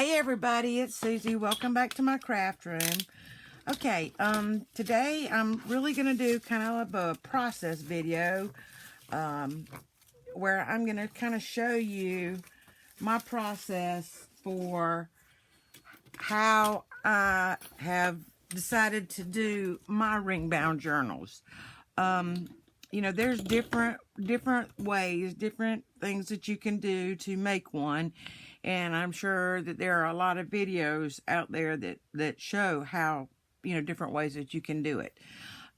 Hey everybody, it's Susie. Welcome back to my craft room. Okay, today I'm really going to do kind of a process video where I'm going to kind of show you my process for how I have decided to do my ring bound journals. You know, there's different ways, different things that you can do to make one. And I'm sure that there are a lot of videos out there that show how, you know, different ways that you can do it.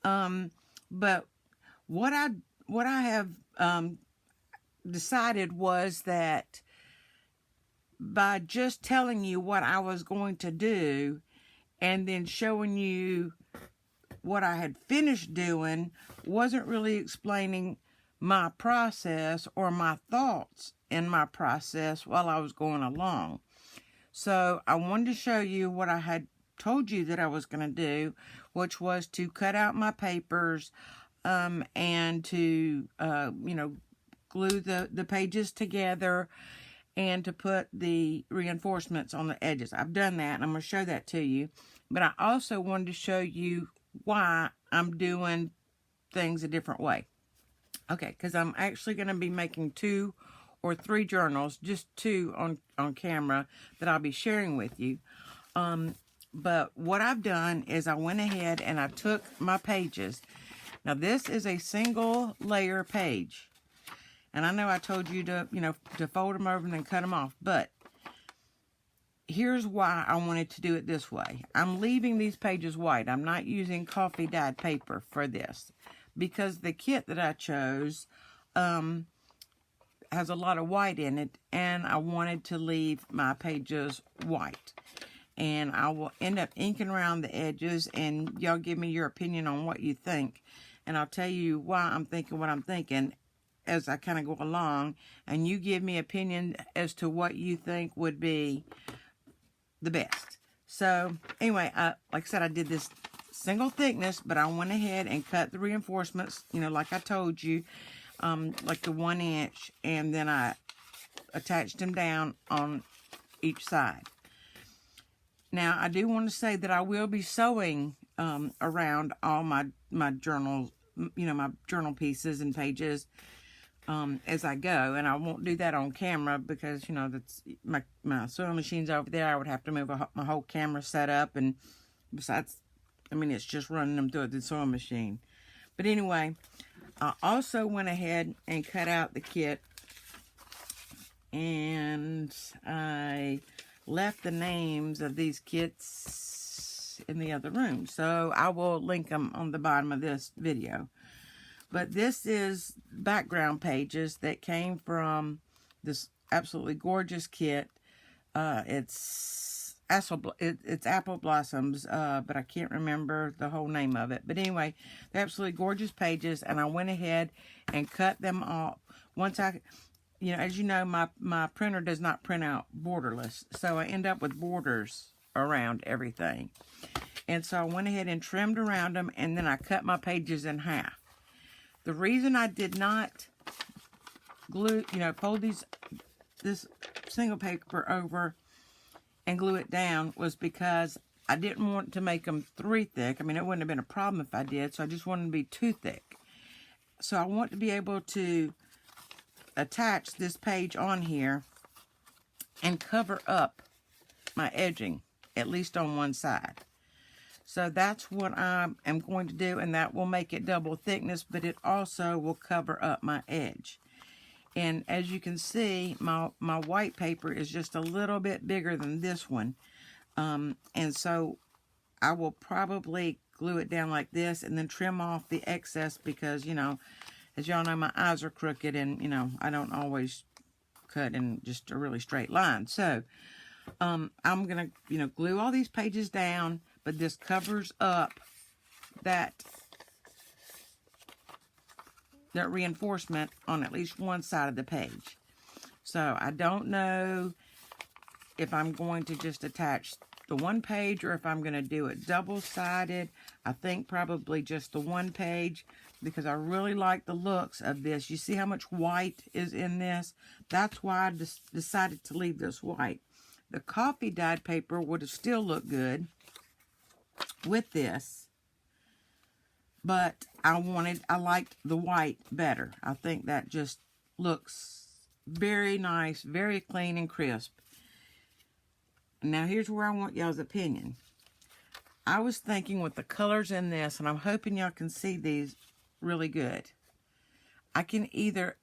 But what I have decided was that by just telling you what I was going to do and then showing you what I had finished doing wasn't really explaining my process or my thoughts in my process while I was going along. So I wanted to show you what I had told you that I was going to do, which was to cut out my papers and to, you know, glue the pages together and to put the reinforcements on the edges. I've done that, and I'm going to show that to you. But I also wanted to show you why I'm doing things a different way. Okay, because I'm actually going to be making 2 or 3 journals, just 2 on camera that I'll be sharing with you. But what I've done is I went ahead and I took my pages. Now this is a single layer page. And I know I told you to, you know, to fold them over and then cut them off. But here's why I wanted to do it this way. I'm leaving these pages white. I'm not using coffee dyed paper for this, because the kit that I chose has a lot of white in it, and I wanted to leave my pages white. And I will end up inking around the edges, and y'all give me your opinion on what you think. And I'll tell you why I'm thinking what I'm thinking as I kind of go along, and you give me opinion as to what you think would be the best. So anyway, like I said, I did this single thickness, but I went ahead and cut the reinforcements, you know, like I told you, like the 1 inch, and then I attached them down on each side. Now, I do want to say that I will be sewing around all my journals, you know, my journal pieces and pages as I go, and I won't do that on camera because, you know, that's my sewing machine's over there. I would have to move my whole camera setup, and besides, I mean, it's just running them through the sewing machine. But anyway, I also went ahead and cut out the kit, and I left the names of these kits in the other room, so I will link them on the bottom of this video. But this is background pages that came from this absolutely gorgeous kit. It's Apple Blossoms, but I can't remember the whole name of it. But anyway, they're absolutely gorgeous pages, and I went ahead and cut them off. Once you know, as you know, my printer does not print out borderless, so I end up with borders around everything. And so I went ahead and trimmed around them, and then I cut my pages in half. The reason I did not glue, you know, fold this single paper over and glue it down was because I didn't want to make them 3 thick. I mean, it wouldn't have been a problem if I did, so I just wanted them to be 2 thick. So I want to be able to attach this page on here and cover up my edging, at least on one side. So that's what I am going to do, and that will make it double thickness, but it also will cover up my edge. And as you can see, my white paper is just a little bit bigger than this one. And so I will probably glue it down like this and then trim off the excess because, you know, as y'all know, my eyes are crooked, and, you know, I don't always cut in just a really straight line. So I'm going to, you know, glue all these pages down, but this covers up that reinforcement on at least one side of the page. So I don't know if I'm going to just attach the one page or if I'm going to do it double-sided. I think probably just the one page, because I really like the looks of this. You see how much white is in this? That's why I decided to leave this white. the coffee dyed paper would have still looked good with this, but I liked the white better. I think that just looks very nice, very clean and crisp. Now here's where I want y'all's opinion. I was thinking with the colors in this, and I'm hoping y'all can see these really good, I can either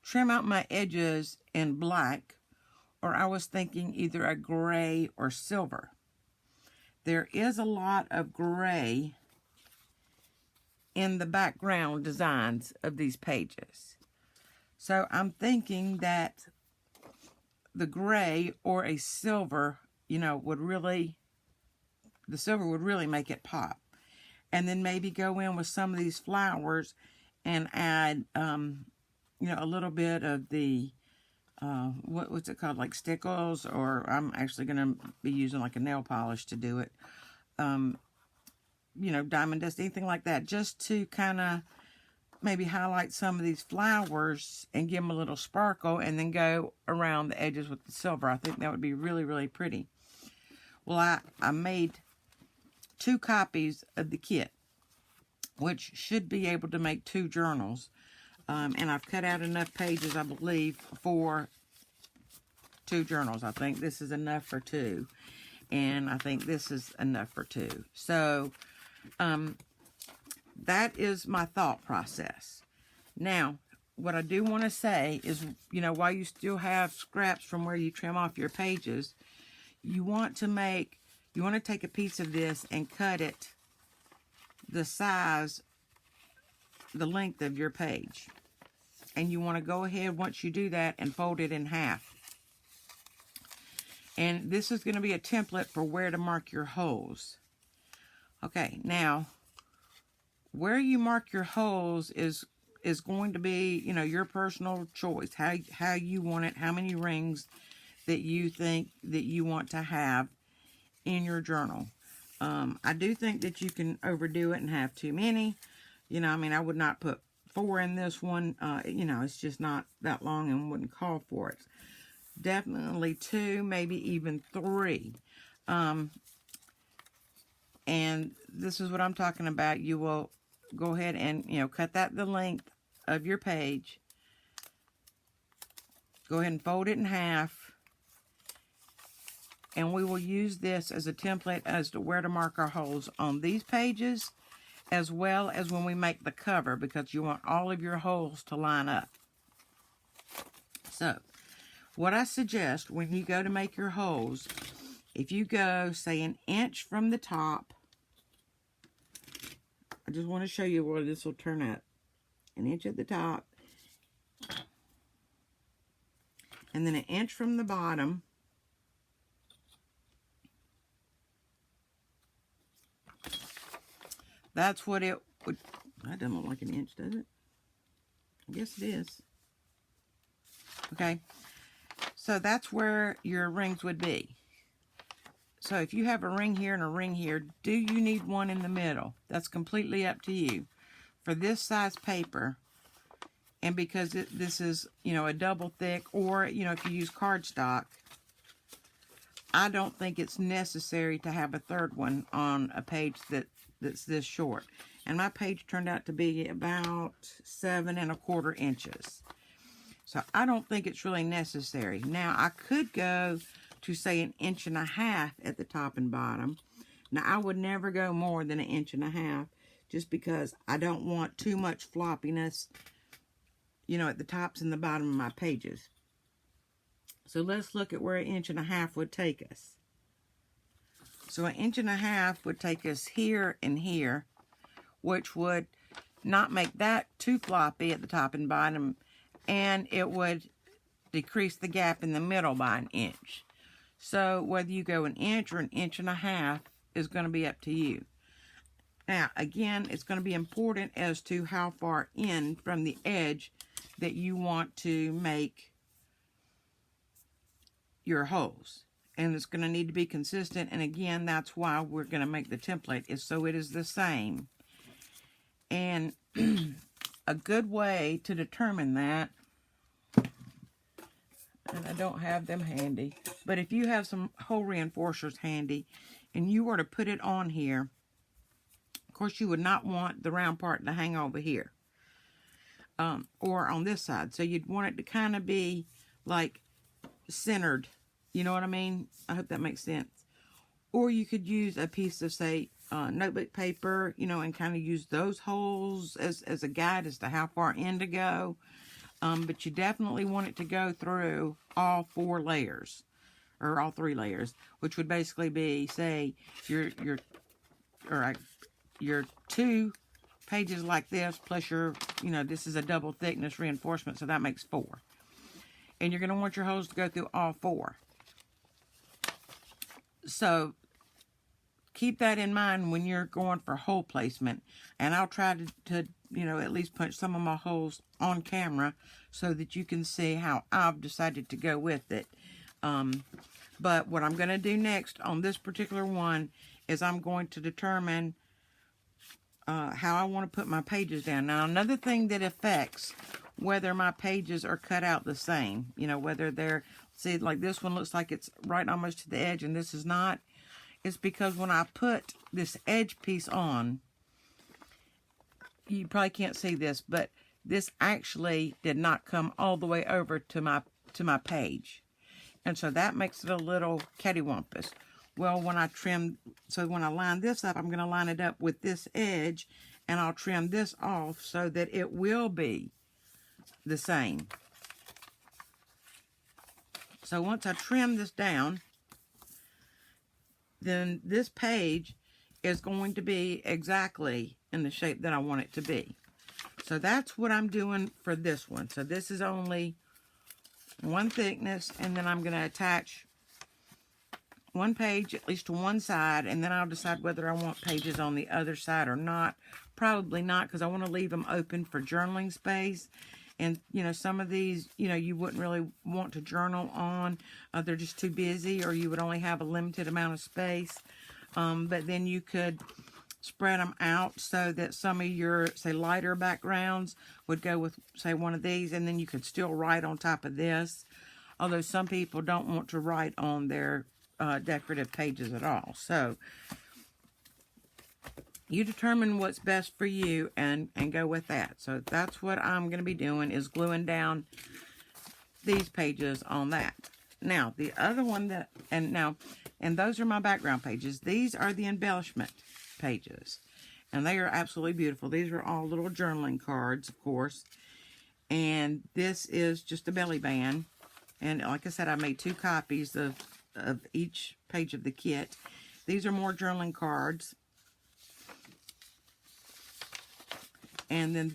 trim out my edges in black, or I was thinking either a gray or silver. There is a lot of gray in the background designs of these pages. So I'm thinking that the gray or a silver, you know, the silver would really make it pop. And then maybe go in with some of these flowers and add, you know, a little bit of the, what's it called, like stickles, or I'm actually going to be using like a nail polish to do it. You know, diamond dust, anything like that, just to kind of maybe highlight some of these flowers and give them a little sparkle, and then go around the edges with the silver. I think that would be really, really pretty. Well, I made 2 copies of the kit, which should be able to make 2 journals. And I've cut out enough pages, I believe, for 2 journals. I think this is enough for 2. And I think this is enough for 2. So, that is my thought process. Now, what I do want to say is, you know, while you still have scraps from where you trim off your pages, you want to take a piece of this and cut it the size, the length of your page. And you want to go ahead, once you do that, and fold it in half. And this is going to be a template for where to mark your holes. Okay, now, where you mark your holes is going to be, you know, your personal choice. How you want it, how many rings that you think that you want to have in your journal. I do think that you can overdo it and have too many. You know, I mean, I would not put 4 in this one. You know, it's just not that long and wouldn't call for it. Definitely 2, maybe even 3. And this is what I'm talking about. You will go ahead and, you know, cut that the length of your page. Go ahead and fold it in half. And we will use this as a template as to where to mark our holes on these pages, as well as when we make the cover, because you want all of your holes to line up. So, what I suggest when you go to make your holes, if you go, say, 1 inch from the top, I just want to show you where this will turn out. 1 inch at the top, and then 1 inch from the bottom, that's what it would, that doesn't look like 1 inch, does it? I guess it is. Okay, so that's where your rings would be. So if you have a ring here and a ring here, do you need one in the middle? That's completely up to you. For this size paper, and because this is, you know, a double thick, or, you know, if you use cardstock, I don't think it's necessary to have a 3rd one on a page that's this short. And my page turned out to be about 7 1/4 inches. So I don't think it's really necessary. Now, I could go to, say, 1.5 inches at the top and bottom. Now, I would never go more than 1.5 inches, just because I don't want too much floppiness, you know, at the tops and the bottom of my pages. So let's look at where 1.5 inches would take us. So 1.5 inches would take us here and here, which would not make that too floppy at the top and bottom, and it would decrease the gap in the middle by 1 inch. So whether you go 1 inch or 1.5 inches is going to be up to you. Now, again, it's going to be important as to how far in from the edge that you want to make your holes. And it's going to need to be consistent. And again, that's why we're going to make the template, is so it is the same. And a good way to determine that, and I don't have them handy. But if you have some hole reinforcers handy, and you were to put it on here, of course you would not want the round part to hang over here. Or on this side. So you'd want it to kind of be like centered. You know what I mean? I hope that makes sense. Or you could use a piece of, say, notebook paper, you know, and kind of use those holes as a guide as to how far in to go. But you definitely want it to go through all 4 layers, or all 3 layers, which would basically be, say, your 2 pages like this, plus your, you know, this is a double thickness reinforcement, so that makes 4. And you're going to want your holes to go through all 4. So keep that in mind when you're going for hole placement. And I'll try to you know, at least punch some of my holes on camera so that you can see how I've decided to go with it. But what I'm going to do next on this particular one is I'm going to determine how I want to put my pages down. Now, another thing that affects whether my pages are cut out the same, you know, whether they're, see, like this one looks like it's right almost to the edge and this is not, it's because when I put this edge piece on, you probably can't see this, but this actually did not come all the way over to my page. And so that makes it a little cattywampus. Well, when I trim, so when I line this up, I'm going to line it up with this edge, and I'll trim this off so that it will be the same. So once I trim this down, then this page is going to be exactly in the shape that I want it to be. So that's what I'm doing for this one. So this is only 1 thickness, and then I'm going to attach 1 page at least to one side, and then I'll decide whether I want pages on the other side or not. Probably not, because I want to leave them open for journaling space. And, you know, some of these, you know, you wouldn't really want to journal on. They're just too busy, or you would only have a limited amount of space. But then you could spread them out so that some of your, say, lighter backgrounds would go with, say, one of these, and then you could still write on top of this. Although some people don't want to write on their decorative pages at all. So you determine what's best for you and go with that. So that's what I'm going to be doing, is gluing down these pages on that. Now, the other one that, and those are my background pages. These are the embellishment pages. And they are absolutely beautiful. These are all little journaling cards, of course. And this is just a belly band. And like I said, I made 2 copies of each page of the kit. These are more journaling cards. And then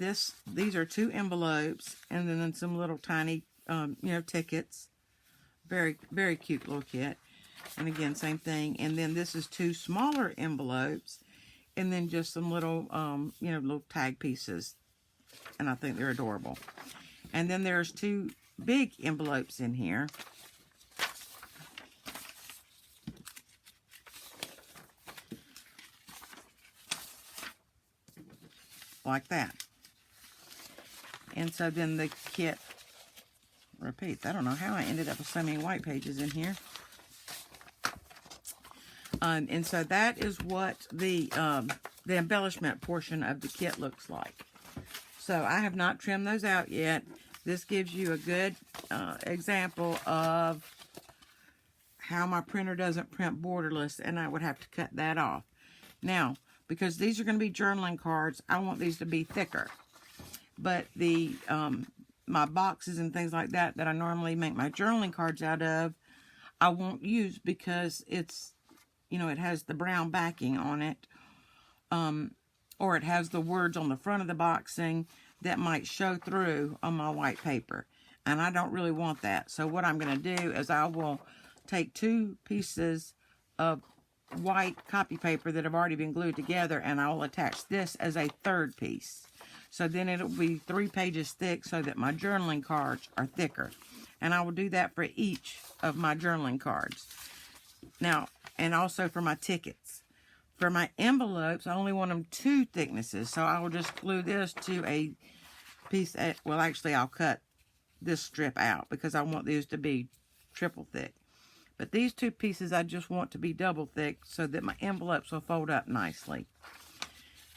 these are 2 envelopes, and then some little tiny, you know, tickets. Very, very cute little kit. And again, same thing. And then this is 2 smaller envelopes, and then just some little, you know, little tag pieces. And I think they're adorable. And then there's 2 big envelopes in here. Like that. And so then the kit repeats. I don't know how I ended up with so many white pages in here. And so that is what the embellishment portion of the kit looks like. So I have not trimmed those out yet. This gives you a good example of how my printer doesn't print borderless, and I would have to cut that off. Now, because these are going to be journaling cards, I want these to be thicker. But the my boxes and things like that I normally make my journaling cards out of, I won't use because it's, you know, it has the brown backing on it. Or it has the words on the front of the boxing that might show through on my white paper. And I don't really want that. So what I'm going to do is I will take 2 pieces of white copy paper that have already been glued together, and I will attach this as a 3rd piece. So then it'll be 3 pages thick so that my journaling cards are thicker. And I will do that for each of my journaling cards. Now, and also for my tickets. For my envelopes, I only want them 2 thicknesses. So I will just glue this to a piece, well, actually I'll cut this strip out because I want these to be triple thick. But these two pieces I just want to be double thick so that my envelopes will fold up nicely.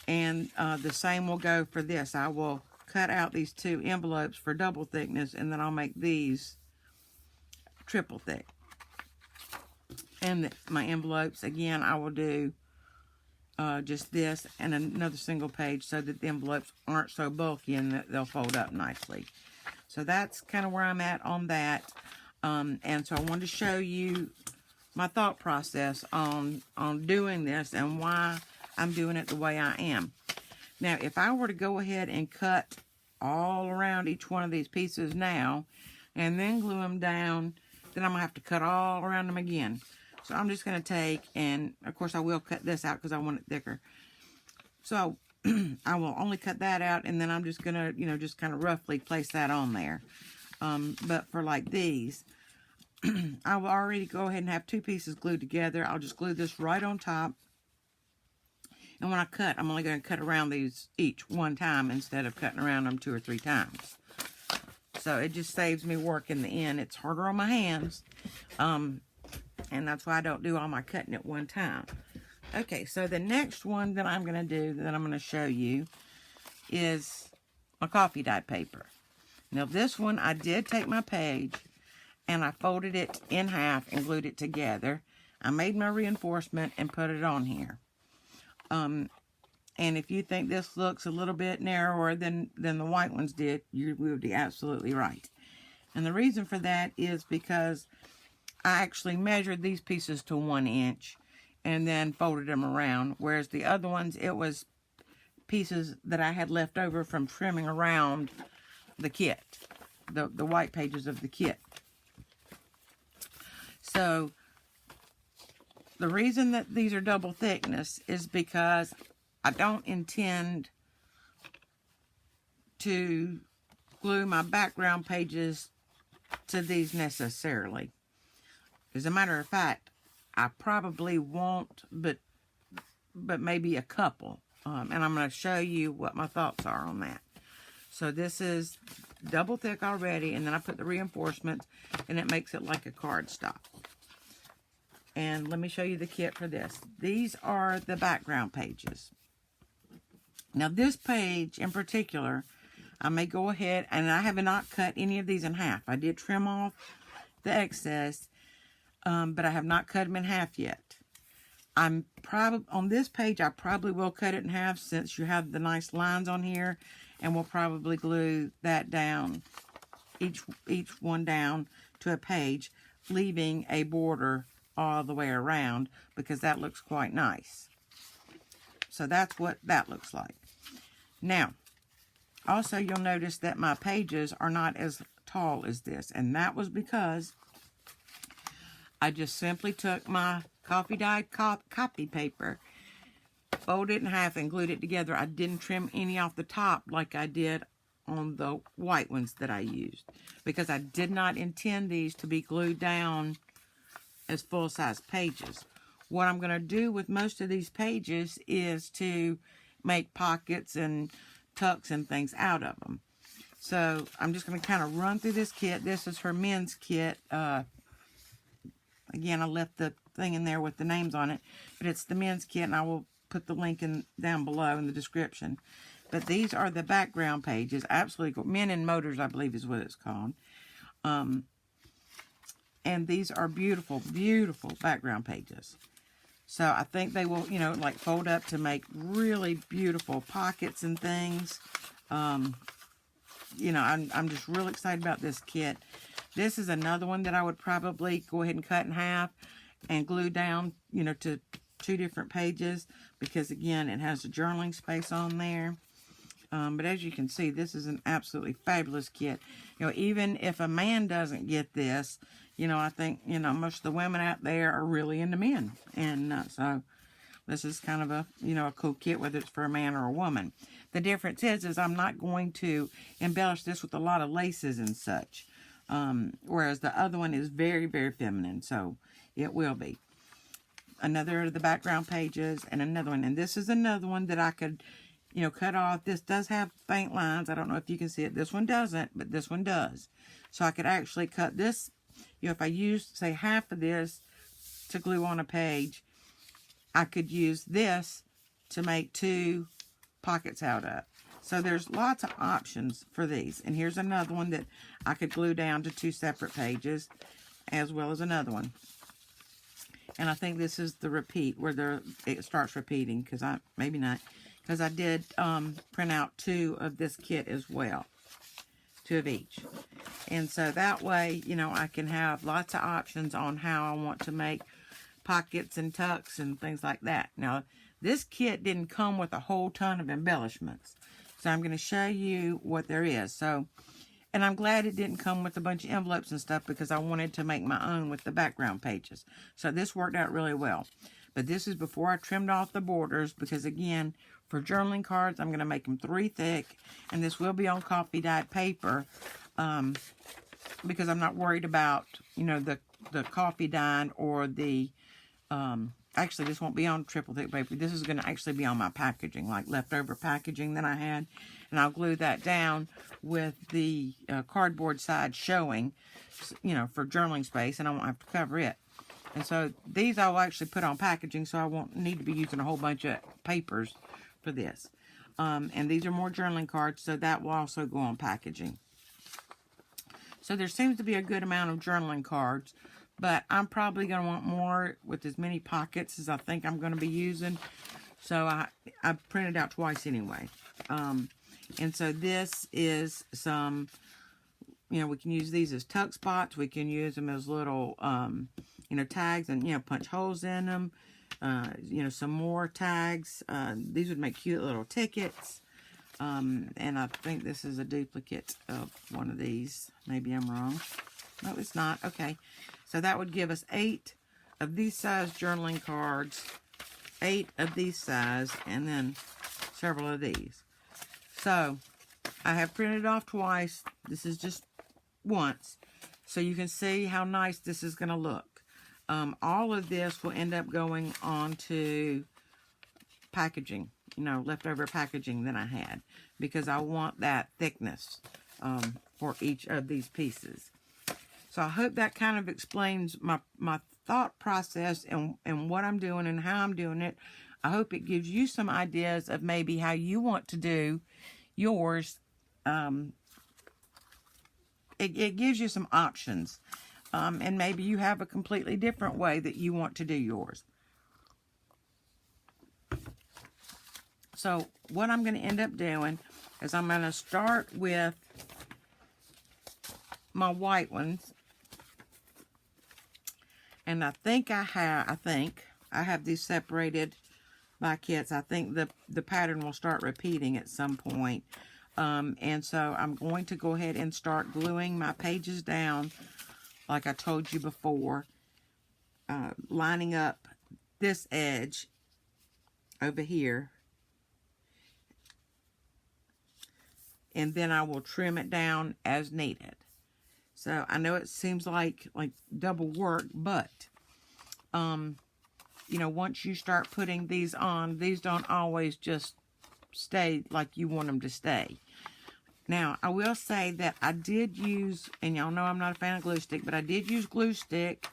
And the same will go for this. I will cut out these two envelopes for double thickness, and then I'll make these triple thick. And my envelopes, again, I will do just this and another single page so that the envelopes aren't so bulky and that they'll fold up nicely. So that's kind of where I'm at on that. And so I wanted to show you my thought process on doing this and why I'm doing it the way I am. Now, if I were to go ahead and cut all around each one of these pieces now and then glue them down, then I'm going to have to cut all around them again. So I'm just going to take, and of course I will cut this out because I want it thicker. So I will only cut that out, and then I'm just going to, just kind of roughly place that on there. But for like these, I will already go ahead and have two pieces glued together. I'll just glue this right on top. And when I cut, I'm only going to cut around these each one time instead of cutting around them 2 or 3 times. So it just saves me work in the end. It's harder on my hands. And that's why I don't do all my cutting at one time. Okay, so the next one that I'm going to do, that I'm going to show you, is my coffee dyed paper. Now this one, I did take my page and I folded it in half and glued it together. I made my reinforcement and put it on here. And if you think this looks a little bit narrower than the white ones did, you would be absolutely right. And the reason for that is because I actually measured these pieces to 1 inch and then folded them around, whereas the other ones, it was pieces that I had left over from trimming around the kit, the white pages of the kit. So the reason that these are double thickness is because I don't intend to glue my background pages to these necessarily. As a matter of fact, I probably won't, but maybe a couple. And I'm going to show you what my thoughts are on that. So this is double thick already, and then I put the reinforcements, and it makes it like a cardstock. And let me show you the kit for this. These are the background pages. Now this page in particular, I may go ahead, and I have not cut any of these in half. I did trim off the excess, but I have not cut them in half yet. I'm probably, on this page, I probably will cut it in half since you have the nice lines on here, and we'll probably glue that down, each one down to a page, leaving a border all the way around because that looks quite nice. So that's what that looks like. Now, also you'll notice that my pages are not as tall as this, and that was because I just simply took my coffee dyed copy paper, folded it in half, and glued it together. I didn't trim any off the top like I did on the white ones that I used, because I did not intend these to be glued down as full-size pages. What I'm going to do with most of these pages is to make pockets and tucks and things out of them. So I'm just going to kind of run through this kit. This is her men's kit. Again, I left the thing in there with the names on it, but it's the men's kit, and I will put the link down below in the description. But these are the background pages. Absolutely cool. Men in Motors, I believe, is what it's called. And these are beautiful, beautiful background pages. So I think they will, like fold up to make really beautiful pockets and things. I'm just real excited about this kit. This is another one that I would probably go ahead and cut in half and glue down, to 2 different pages, because again, it has a journaling space on there. But as you can see, this is an absolutely fabulous kit. Even if a man doesn't get this, I think, most of the women out there are really into men. And so this is kind of a, a cool kit, whether it's for a man or a woman. The difference is I'm not going to embellish this with a lot of laces and such. Whereas the other one is very, very feminine. So it will be. Another of the background pages and another one. And this is another one that I could you know, cut off. This does have faint lines. I don't know if you can see it. This one doesn't, but this one does. So I could actually cut this, you know, if I used, say, half of this to glue on a page, I could use this to make 2 pockets out of. So there's lots of options for these. And here's another one that I could glue down to 2 separate pages, as well as another one. And I think this is the repeat, where it starts repeating, because maybe not, because I did print out 2 of this kit as well, 2 of each. And so that way, you know, I can have lots of options on how I want to make pockets and tucks and things like that. Now, this kit didn't come with a whole ton of embellishments, so I'm going to show you what there is. So, and I'm glad it didn't come with a bunch of envelopes and stuff, because I wanted to make my own with the background pages. So this worked out really well. But this is before I trimmed off the borders, because again, for journaling cards, I'm going to make them 3 thick, and this will be on coffee dyed paper, because I'm not worried about, you know, the coffee dyed or the, actually this won't be on triple thick paper. This is going to actually be on my packaging, like leftover packaging that I had, and I'll glue that down with the cardboard side showing, you know, for journaling space, and I won't have to cover it. And so these I will actually put on packaging, so I won't need to be using a whole bunch of papers for this. And these are more journaling cards, so that will also go on packaging. So there seems to be a good amount of journaling cards, but I'm probably going to want more with as many pockets as I think I'm going to be using. So I printed out twice anyway. And so this is some, you know, we can use these as tuck spots. We can use them as little, you know, tags, and, you know, punch holes in them. You know, some more tags. These would make cute little tickets. And I think this is a duplicate of one of these. Maybe I'm wrong. No, it's not. Okay. So that would give us 8 of these size journaling cards, 8 of these size, and then several of these. So I have printed off twice. This is just once. So you can see how nice this is going to look. All of this will end up going onto packaging, you know, leftover packaging that I had, because I want that thickness for each of these pieces. So I hope that kind of explains my thought process and what I'm doing and how I'm doing it. I hope it gives you some ideas of maybe how you want to do yours. It gives you some options. And maybe you have a completely different way that you want to do yours. So what I'm going to end up doing is I'm going to start with my white ones. And I think I have these separated by kits. I think the pattern will start repeating at some point. And so I'm going to go ahead and start gluing my pages down, like I told you before, lining up this edge over here, and then I will trim it down as needed. So I know it seems like double work, but you know, once you start putting these on, these don't always just stay like you want them to stay. Now, I will say that I did use, and y'all know I'm not a fan of glue stick, but I did use glue stick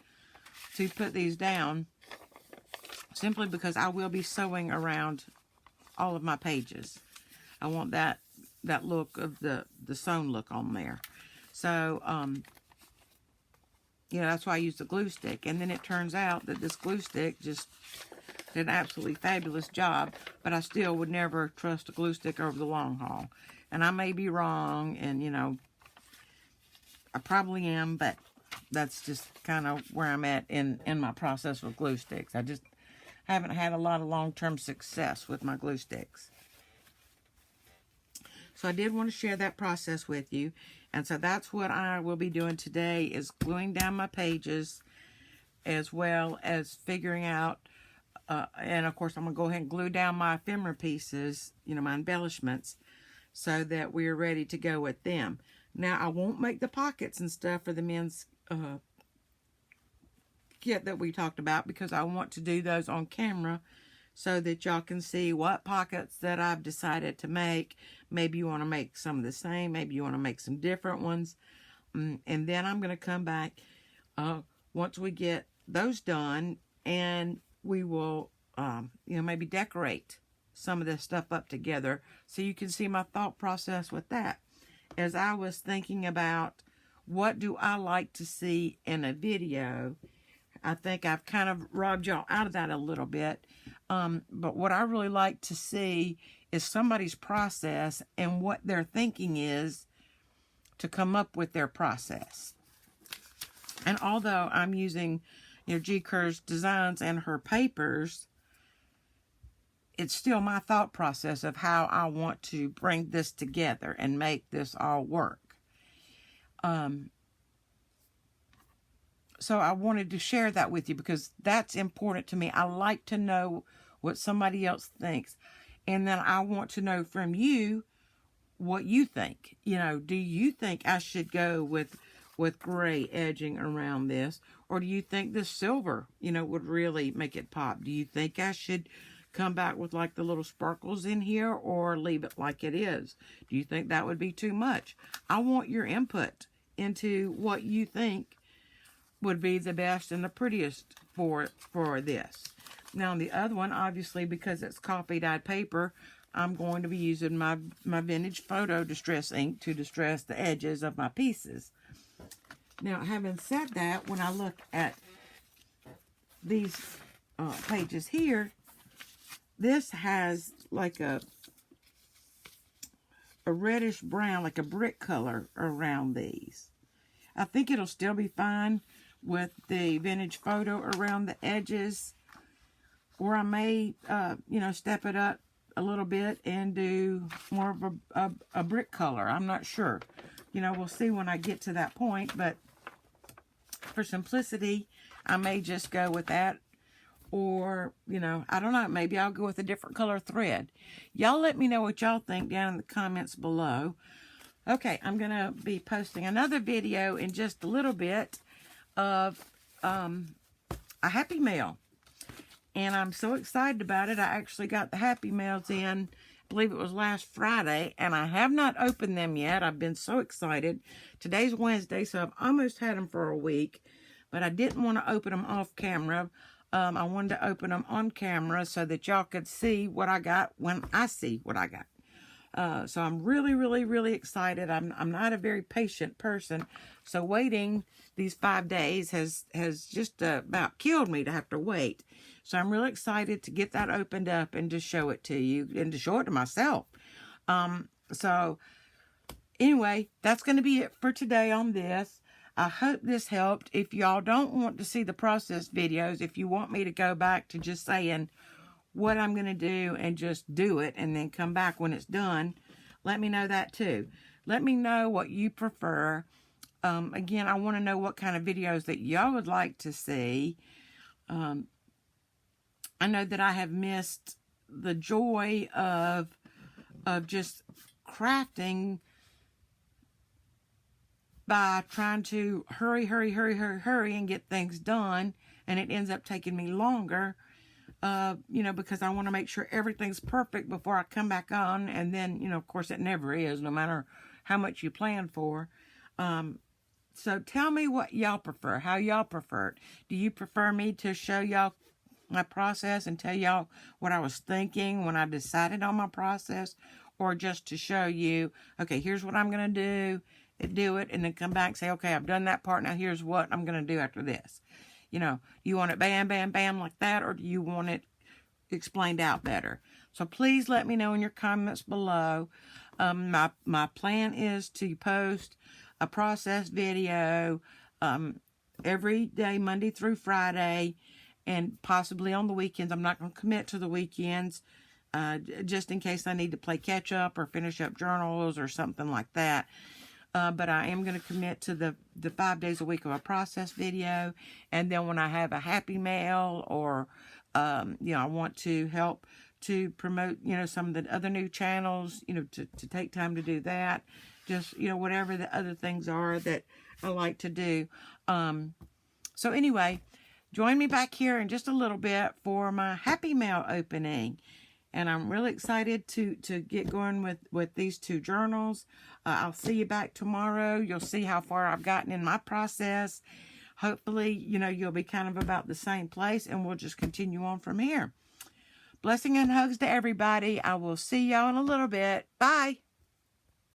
to put these down, simply because I will be sewing around all of my pages. I want that look of the sewn look on there. So, you know, that's why I used the glue stick. And then it turns out that this glue stick just did an absolutely fabulous job, but I still would never trust a glue stick over the long haul. And I may be wrong, and, you know, I probably am, but that's just kind of where I'm at in my process with glue sticks. I just haven't had a lot of long-term success with my glue sticks. So I did want to share that process with you. And so that's what I will be doing today, is gluing down my pages, as well as figuring out, and of course I'm going to go ahead and glue down my ephemera pieces, you know, my embellishments, so that we're ready to go with them. Now, I won't make the pockets and stuff for the men's kit that we talked about, because I want to do those on camera so that y'all can see what pockets that I've decided to make. Maybe you want to make some of the same. Maybe you want to make some different ones. And then I'm going to come back once we get those done, and we will, maybe decorate some of this stuff up together so you can see my thought process with that. As I was thinking about what do I like to see in a video, I think I've kind of robbed y'all out of that a little bit. But what I really like to see is somebody's process and what their thinking is to come up with their process. And although I'm using, G. Kerr's designs and her papers, it's still my thought process of how I want to bring this together and make this all work. So I wanted to share that with you because that's important to me. I like to know what somebody else thinks. And then I want to know from you what you think. Do you think I should go with gray edging around this? Or do you think the silver, would really make it pop? Do you think I should come back with like the little sparkles in here or leave it like it is? Do you think that would be too much? I want your input into what you think would be the best and the prettiest for this. Now the other one, obviously, because it's coffee dyed paper, I'm going to be using my vintage photo distress ink to distress the edges of my pieces. Now, having said that, when I look at these pages here, this has like a reddish brown, like a brick color around these. I think it'll still be fine with the vintage photo around the edges, or I may, step it up a little bit and do more of a brick color. I'm not sure. We'll see when I get to that point, but for simplicity, I may just go with that, or, I don't know, maybe I'll go with a different color thread. Y'all let me know what y'all think down in the comments below. Okay, I'm going to be posting another video in just a little bit of a Happy Mail. And I'm so excited about it. I actually got the Happy Mails in, I believe it was last Friday, and I have not opened them yet. I've been so excited. Today's Wednesday, so I've almost had them for a week, but I didn't want to open them off camera. I wanted to open them on camera so that y'all could see what I got when I see what I got. So I'm really, really, really excited. I'm not a very patient person, so waiting these 5 days has just about killed me to have to wait. So I'm really excited to get that opened up and to show it to you and to show it to myself. So anyway, that's going to be it for today on this. I hope this helped. If y'all don't want to see the process videos, if you want me to go back to just saying what I'm going to do and just do it and then come back when it's done, let me know that too. Let me know what you prefer. Again, I want to know what kind of videos that y'all would like to see. I know that I have missed the joy of just crafting by trying to hurry and get things done, and it ends up taking me longer. Because I want to make sure everything's perfect before I come back on. And then, of course, it never is, no matter how much you plan for. So tell me what y'all prefer, how y'all prefer it. Do you prefer me to show y'all my process and tell y'all what I was thinking when I decided on my process? Or just to show you, okay, here's what I'm going to do it, and then come back and say, okay, I've done that part, now here's what I'm going to do after this. You want it bam, bam, bam like that, or do you want it explained out better? So please let me know in your comments below. My plan is to post a process video every day, Monday through Friday, and possibly on the weekends. I'm not going to commit to the weekends, just in case I need to play catch up or finish up journals or something like that. But I am going to commit to the 5 days a week of a process video. And then when I have a Happy Mail or, I want to help to promote, some of the other new channels, to take time to do that. Just, whatever the other things are that I like to do. So anyway, join me back here in just a little bit for my Happy Mail opening. And I'm really excited to get going with these 2 journals. I'll see you back tomorrow. You'll see how far I've gotten in my process. Hopefully, you'll be kind of about the same place, and we'll just continue on from here. Blessing and hugs to everybody. I will see y'all in a little bit. Bye.